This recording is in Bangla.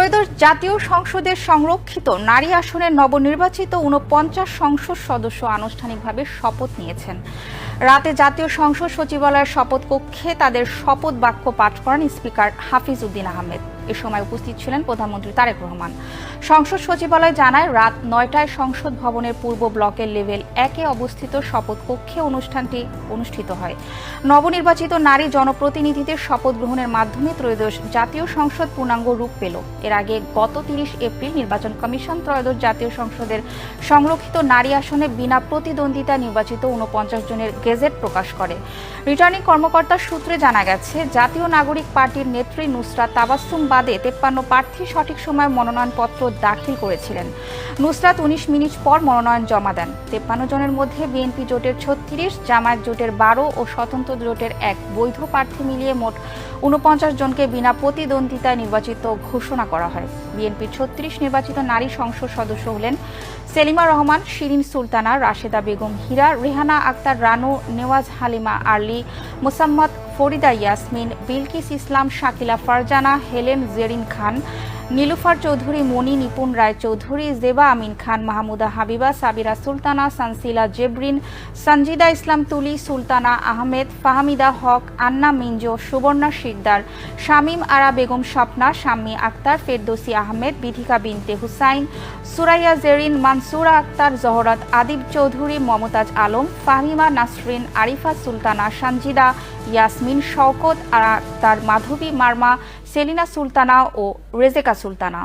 ত্রয়োদশ জাতীয় সংসদের সংরক্ষিত নারী আসনের নবনির্বাচিত ৪৯ সংসদ সদস্য আনুষ্ঠানিকভাবে শপথ নিয়েছেন। রাতে জাতীয় সংসদ সচিবালয়ের শপথ কক্ষে তাদের শপথ বাক্য পাঠ করেন স্পিকার হাফিজ উদ্দিন আহমেদ। এ সময় উপস্থিত ছিলেন প্রধানমন্ত্রী তারেক রহমান। সংসদ সচিবালয় জানায়, রাত ৯টায় সংসদ ভবনের পূর্ব ব্লকের লেভেল ১-এ অবস্থিত শপথ কক্ষে অনুষ্ঠানটি অনুষ্ঠিত হয়। নবনির্বাচিত নারী জনপ্রতিনিধিদের শপথ গ্রহণের মাধ্যমে ত্রয়োদশ জাতীয় সংসদ পূর্ণাঙ্গ রূপ পেল। এর আগে গত ৩০ এপ্রিল নির্বাচন কমিশন ত্রয়োদশ জাতীয় সংসদের সংরক্ষিত নারী আসনে বিনা প্রতিদ্বন্দ্বিতায় নির্বাচিত ৪৯ জনের গেজেট প্রকাশ করে। রিটার্নিং কর্মকর্তার সূত্রে জানা গেছে, জাতীয় নাগরিক পার্টির নেত্রী নুসরাত তাবাসসুম বাদে ৫৩ প্রার্থী সঠিক সময়ে মনোনয়নপত্র দাখিল করেছিলেন। নুসরাত ১৯ মিনিট পর মনোনয়ন জমা দেন। ৫৩ জনের মধ্যে বিএনপি জোটের ৩৬, জামায়াত জোটের ১২ ও স্বতন্ত্র জোটের ১ বৈধ প্রার্থী মিলিয়ে মোট ৪৯ জনকে বিনা প্রতিদ্বন্দ্বিতায় নির্বাচিত ঘোষণা করা হয়। বিএনপির ৩৬ নির্বাচিত নারী সংসদ সদস্য হলেন সেলিমা রহমান, শিরিন সুলতানা, রাশেদা বেগম হীরা, রেহানা আক্তার রানু, নেওয়াজ হালিমা আরলি, মোসাম্মদ ফরিদা ইয়াসমিন, বিলকিস ইসলাম, শাকিলা ফারজানা, হেলেন জেরিন খান, নীলুফার চৌধুরী, মনি, নিপুণ রায় চৌধুরী, জেবা আমিন খান, মাহমুদা হাবিবা, সাবিরা সুলতানা, সানসিলা জেবরিন, সঞ্জিদা ইসলাম তুলি, সুলতানা আহমেদ, ফাহমিদা হক, আন্না মিঞ্জো, সুবর্ণা শিকদার, শামীম আরা বেগম স্বপ্না, শাম্মী আক্তার, ফেরদৌসী আহমেদ, বিথিকা বিনতে হুসাইন, সুরাইয়া জেরিন, মানসুরা আক্তার, জহরাত আদিব চৌধুরী, মমতাজ আলম, ফাহিমা নাসরিন, আরিফা সুলতানা, সঞ্জিদা ইয়াসমিন, শওকত আক্তার, মাধবী মার্মা, সেলিনা সুলতানা ও রেজেকা সুলতানা।